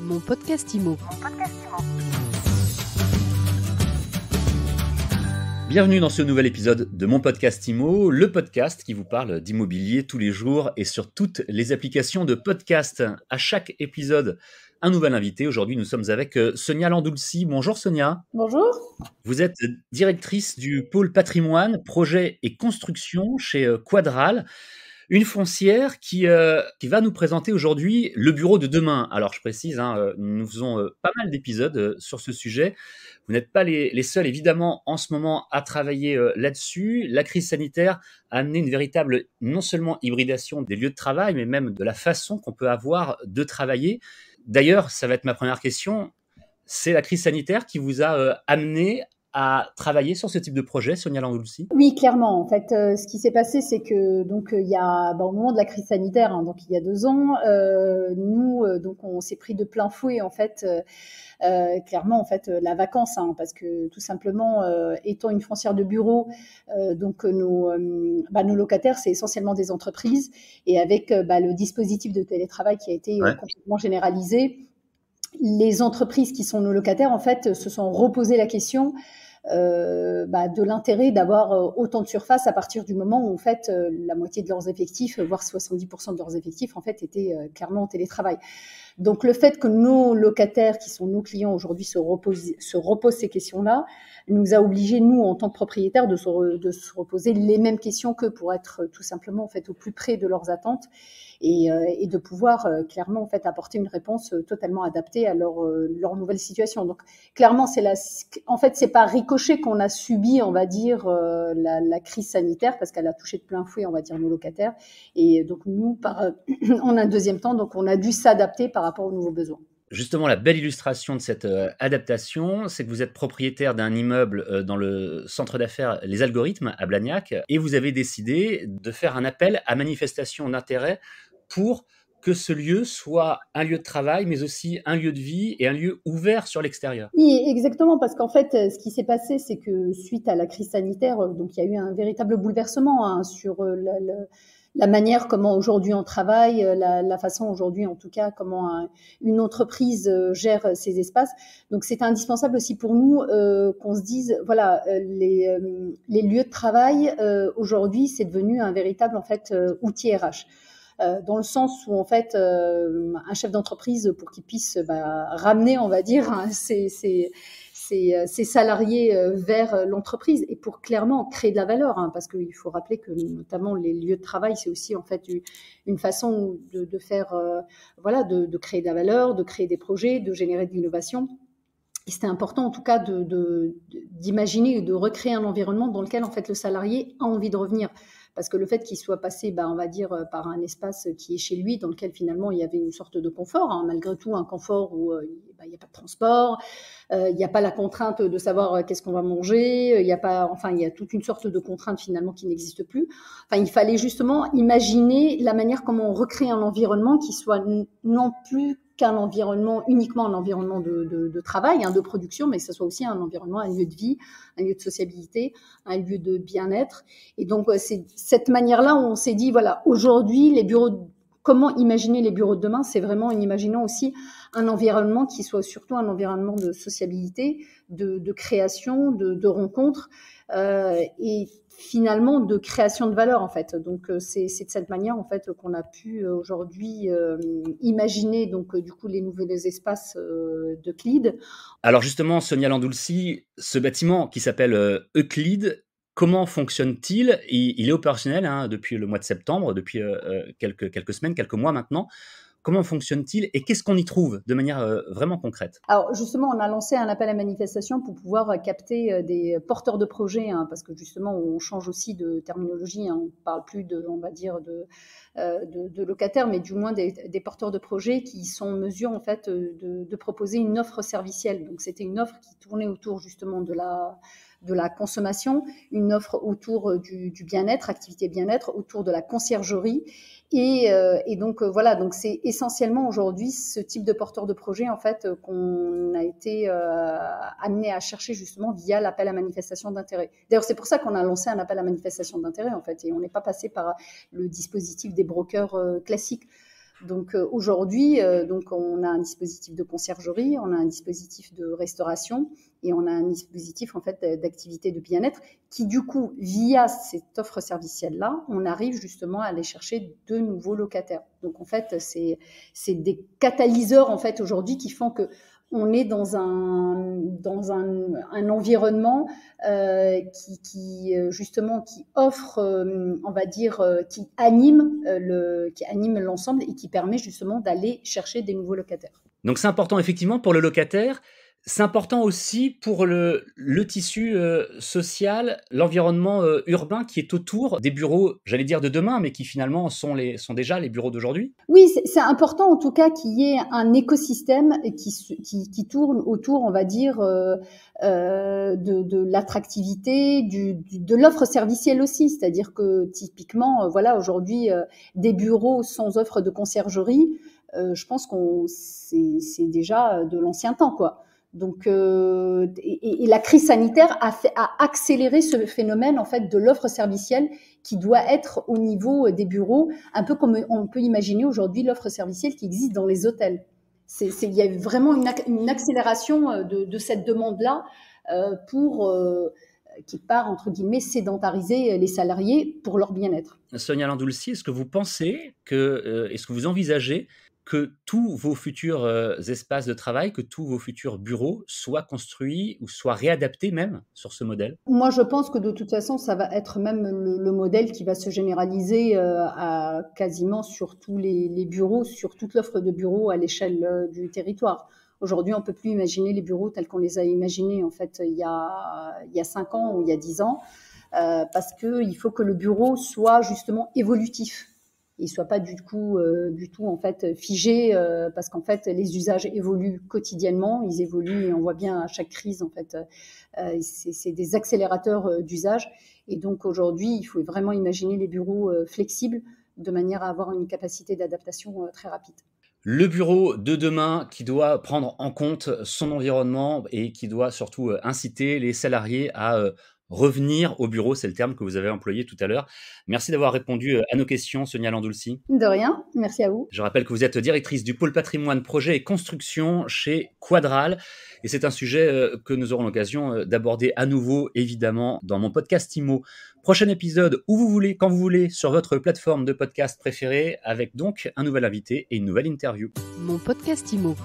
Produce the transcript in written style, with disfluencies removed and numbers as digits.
Mon podcast IMO. Bienvenue dans ce nouvel épisode de Mon podcast IMO, le podcast qui vous parle d'immobilier tous les jours et sur toutes les applications de podcast. À chaque épisode, un nouvel invité. Aujourd'hui, nous sommes avec Sonia Landoulsi. Bonjour Sonia. Bonjour. Vous êtes directrice du pôle patrimoine, projet et construction chez Quadral. Une foncière qui va nous présenter aujourd'hui le bureau de demain. Alors, je précise, nous faisons pas mal d'épisodes sur ce sujet. Vous n'êtes pas les seuls, évidemment, en ce moment à travailler là-dessus. La crise sanitaire a amené une véritable, non seulement hybridation des lieux de travail, mais même de la façon qu'on peut avoir de travailler. D'ailleurs, ça va être ma première question. C'est la crise sanitaire qui vous a amené à travailler sur ce type de projet, Sonia Landoulsi? Oui, clairement. En fait, ce qui s'est passé, c'est que il y a au moment de la crise sanitaire, donc il y a 2 ans, nous donc on s'est pris de plein fouet en fait. Clairement en fait la vacance, parce que tout simplement étant une foncière de bureau, donc nos locataires c'est essentiellement des entreprises et avec le dispositif de télétravail qui a été complètement généralisé. Les entreprises qui sont nos locataires, en fait, se sont reposé la question de l'intérêt d'avoir autant de surface à partir du moment où, en fait, la moitié de leurs effectifs, voire 70% de leurs effectifs, en fait, étaient clairement en télétravail. Donc, le fait que nos locataires, qui sont nos clients aujourd'hui, se reposent ces questions-là, nous a obligés, nous, en tant que propriétaires, de se reposer les mêmes questions qu'eux pour être tout simplement, en fait, au plus près de leurs attentes et de pouvoir clairement, en fait, apporter une réponse totalement adaptée à leur nouvelle situation. Donc, clairement, c'est par ricochet qu'on a subi, on va dire, la crise sanitaire parce qu'elle a touché de plein fouet, on va dire, nos locataires. Et donc, nous, en un deuxième temps, donc, on a dû s'adapter par rapport aux nouveaux besoins. Justement, la belle illustration de cette adaptation, c'est que vous êtes propriétaire d'un immeuble dans le centre d'affaires Les Algorithmes à Blagnac et vous avez décidé de faire un appel à manifestation d'intérêt pour que ce lieu soit un lieu de travail, mais aussi un lieu de vie et un lieu ouvert sur l'extérieur. Oui, exactement, parce qu'en fait, ce qui s'est passé, c'est que suite à la crise sanitaire, donc il y a eu un véritable bouleversement sur la manière comment aujourd'hui on travaille, la façon aujourd'hui en tout cas comment une entreprise gère ses espaces. Donc c'est indispensable aussi pour nous qu'on se dise voilà les lieux de travail aujourd'hui c'est devenu un véritable en fait outil RH. Dans le sens où en fait un chef d'entreprise pour qu'il puisse ramener on va dire ses salariés vers l'entreprise et pour clairement créer de la valeur, parce qu'il faut rappeler que notamment les lieux de travail, c'est aussi en fait une façon de faire, de créer de la valeur, de créer des projets, de générer de l'innovation. Et c'était important en tout cas d'imaginer et de recréer un environnement dans lequel en fait le salarié a envie de revenir. Parce que le fait qu'il soit passé, on va dire, par un espace qui est chez lui, dans lequel finalement il y avait une sorte de confort, malgré tout un confort où il n'y a pas de transport, il n'y a pas la contrainte de savoir qu'est-ce qu'on va manger, il y a toute une sorte de contrainte finalement qui n'existe plus. Enfin, il fallait justement imaginer la manière comment on recrée un environnement qui soit non plus qu'un environnement, uniquement un environnement de travail, de production, mais que ce soit aussi un environnement, un lieu de vie, un lieu de sociabilité, un lieu de bien-être. Et donc, c'est cette manière-là où on s'est dit, voilà, aujourd'hui, comment imaginer les bureaux de demain? C'est vraiment en imaginant aussi un environnement qui soit surtout un environnement de sociabilité, de création, de rencontres, et finalement de création de valeur en fait. Donc c'est de cette manière en fait qu'on a pu aujourd'hui imaginer donc du coup les nouveaux espaces d'Euclide. Alors justement, Sonia Landoulsi, ce bâtiment qui s'appelle Euclide, comment fonctionne-t-il? Il est opérationnel depuis le mois de septembre, depuis quelques semaines, quelques mois maintenant. Comment fonctionne-t-il et qu'est-ce qu'on y trouve de manière vraiment concrète? Alors justement, on a lancé un appel à manifestation pour pouvoir capter des porteurs de projets, parce que justement, on change aussi de terminologie. On ne parle plus on va dire, de locataires, mais du moins des porteurs de projets qui sont en mesure en fait de proposer une offre servicielle. Donc c'était une offre qui tournait autour justement de la consommation, une offre autour du bien-être, activité bien-être, autour de la conciergerie. Et donc voilà, donc c'est essentiellement aujourd'hui ce type de porteur de projet en fait qu'on a été amené à chercher justement via l'appel à manifestation d'intérêt. D'ailleurs, c'est pour ça qu'on a lancé un appel à manifestation d'intérêt en fait, et on n'est pas passé par le dispositif des brokers classiques. Donc aujourd'hui, donc on a un dispositif de conciergerie, on a un dispositif de restauration et on a un dispositif en fait d'activité de bien-être qui du coup, via cette offre servicielle-là, on arrive justement à aller chercher de nouveaux locataires. Donc en fait, c'est des catalyseurs en fait aujourd'hui qui font que on est dans un environnement qui justement qui offre, on va dire, qui anime l'ensemble et qui permet justement d'aller chercher des nouveaux locataires. Donc c'est important effectivement pour le locataire, c'est important aussi pour le tissu social, l'environnement urbain qui est autour des bureaux, j'allais dire de demain, mais qui finalement sont déjà les bureaux d'aujourd'hui. Oui, c'est important en tout cas qu'il y ait un écosystème qui tourne autour, on va dire, de l'attractivité, de l'offre servicielle aussi. C'est-à-dire que typiquement, voilà, aujourd'hui, des bureaux sans offre de conciergerie, je pense c'est déjà de l'ancien temps, quoi. Donc, et la crise sanitaire a accéléré ce phénomène en fait de l'offre servicielle qui doit être au niveau des bureaux, un peu comme on peut imaginer aujourd'hui l'offre servicielle qui existe dans les hôtels. Il y a vraiment une accélération de cette demande-là qui part, entre guillemets, sédentariser les salariés pour leur bien-être. Sonia Landulsi, est-ce que vous pensez est-ce que vous envisagez que tous vos futurs espaces de travail, que tous vos futurs bureaux soient construits ou soient réadaptés même sur ce modèle? Moi, je pense que de toute façon, ça va être même le modèle qui va se généraliser quasiment sur tous les bureaux, sur toute l'offre de bureaux à l'échelle du territoire. Aujourd'hui, on ne peut plus imaginer les bureaux tels qu'on les a imaginés en fait il y a 5 ans ou il y a 10 ans, parce qu'il faut que le bureau soit justement évolutif. Il soit pas du tout en fait figé, parce qu'en fait les usages évoluent quotidiennement, ils évoluent et on voit bien à chaque crise en fait, c'est des accélérateurs d'usage. Et donc aujourd'hui, il faut vraiment imaginer les bureaux flexibles de manière à avoir une capacité d'adaptation très rapide. Le bureau de demain qui doit prendre en compte son environnement et qui doit surtout inciter les salariés à revenir au bureau, c'est le terme que vous avez employé tout à l'heure. Merci d'avoir répondu à nos questions, Sonia Landulsi. De rien, merci à vous. Je rappelle que vous êtes directrice du pôle patrimoine, projet et construction chez Quadral. Et c'est un sujet que nous aurons l'occasion d'aborder à nouveau, évidemment, dans mon podcast IMO. Prochain épisode où vous voulez, quand vous voulez, sur votre plateforme de podcast préférée, avec donc un nouvel invité et une nouvelle interview. Mon podcast IMO.